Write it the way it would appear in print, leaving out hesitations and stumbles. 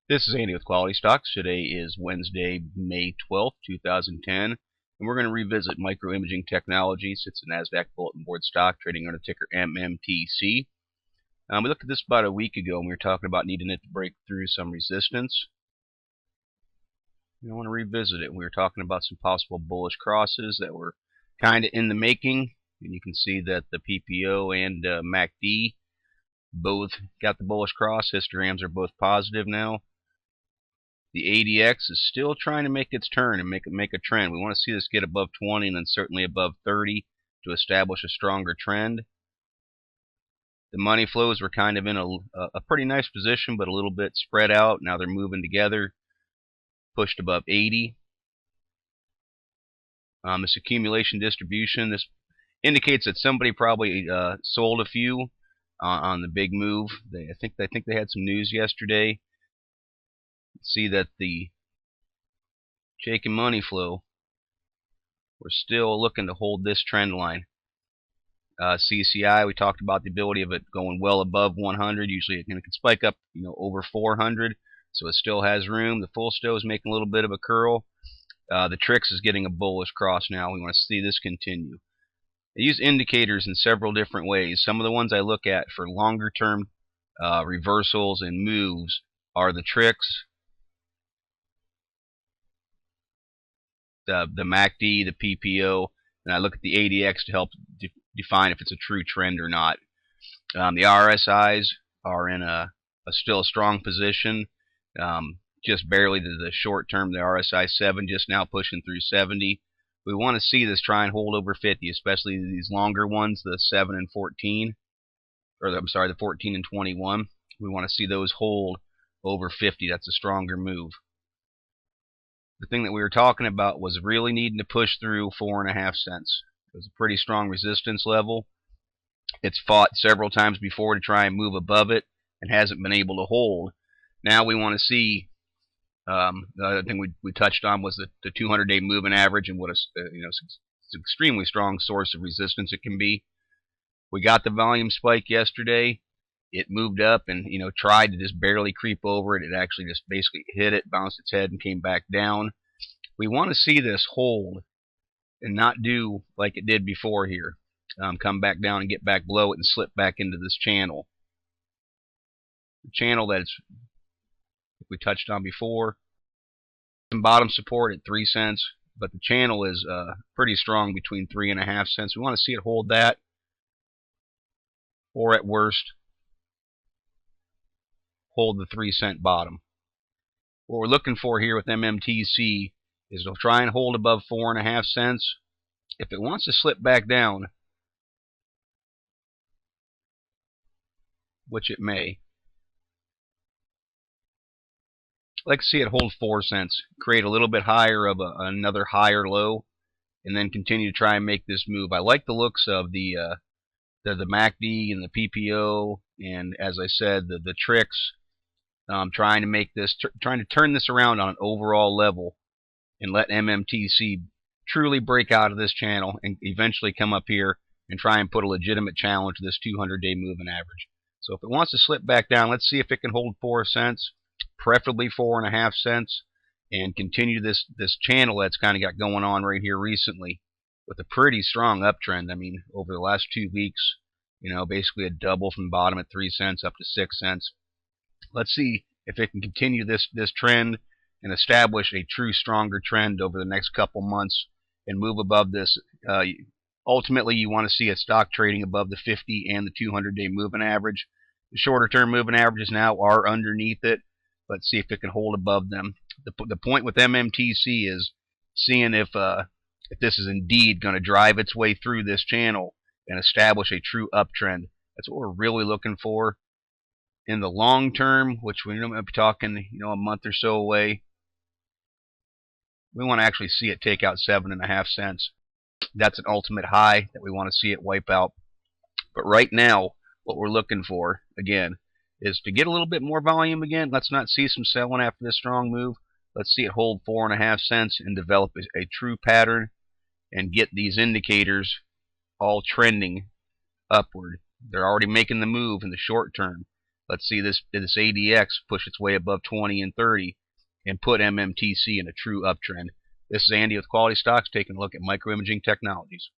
This is Andy with QualityStocks. Today is Wednesday, May 12th, 2010, and we're going to revisit microimaging technologies. It's a NASDAQ bulletin board stock trading under the ticker MMTC. We looked at this about a week ago, and we were talking about needing it to break through some resistance. I want to revisit it. We were talking about some possible bullish crosses that were kind of in the making, and you can see that the PPO and MACD both got the bullish cross. Histograms are both positive now. The ADX is still trying to make its turn and make a trend. We want to see this get above 20 and then certainly above 30 to establish a stronger trend. The money flows were kind of in a pretty nice position, but a little bit spread out. Now they're moving together, pushed above 80. This accumulation distribution, this indicates that somebody probably sold a few on the big move. I think they had some news yesterday. See that the shake and money flow, we're still looking to hold this trend line. CCI, we talked about the ability of it going well above 100. Usually it can spike up, over 400, so it still has room. The full stow is making a little bit of a curl. The Trix is getting a bullish cross now. We want to see this continue. I use indicators in several different ways. Some of the ones I look at for longer term reversals and moves are the Trix, the MACD, the PPO, and I look at the ADX to help define if it's a true trend or not. The RSIs are in still a strong position, just barely to the short term. The RSI 7 just now pushing through 70. We want to see this try and hold over 50, especially these longer ones, the 7 and 14, or the 14 and 21. We want to see those hold over 50. That's a stronger move. The thing that we were talking about was really needing to push through 4.5 cents. It was a pretty strong resistance level. It's fought several times before to try and move above it and hasn't been able to hold. Now we want to see, the other thing we touched on was the 200-day moving average and what it's an extremely strong source of resistance it can be. We got the volume spike yesterday. It moved up and tried to just barely creep over it. It actually just basically hit it, bounced its head, and came back down. We want to see this hold and not do like it did before here. Come back down and get back below it and slip back into this channel. The channel that's we touched on before. Some bottom support at 3 cents, but the channel is pretty strong between 3.5 cents. We want to see it hold that, or at worst, hold the 3 cent bottom. What we're looking for here with MMTC is it'll try and hold above 4.5 cents. If it wants to slip back down, which it may, I'd like to see it hold 4 cents, create a little bit higher of another higher low, and then continue to try and make this move. I like the looks of the MACD and the PPO, and as I said, the Trix. Trying to turn this around on an overall level and let MMTC truly break out of this channel and eventually come up here and try and put a legitimate challenge to this 200-day moving average. So if it wants to slip back down, let's see if it can hold 4 cents, preferably 4.5 cents, and continue this channel that's kind of got going on right here recently with a pretty strong uptrend. I mean, over the last 2 weeks, basically a double from bottom at 3 cents up to 6 cents. Let's see if it can continue this trend and establish a true stronger trend over the next couple months and move above this. Ultimately, you want to see a stock trading above the 50 and the 200-day moving average. The shorter term moving averages now are underneath it. Let's see if it can hold above them. The point with MMTC is seeing if this is indeed going to drive its way through this channel and establish a true uptrend. That's what we're really looking for. In the long term, which we might be talking, a month or so away, we want to actually see it take out 7.5 cents. That's an ultimate high that we want to see it wipe out. But right now, what we're looking for, again, is to get a little bit more volume again. Let's not see some selling after this strong move. Let's see it hold 4.5 cents and develop a true pattern and get these indicators all trending upward. They're already making the move in the short term. Let's see this ADX push its way above 20 and 30 and put MMTC in a true uptrend. This is Andy with Quality Stocks taking a look at microimaging technologies.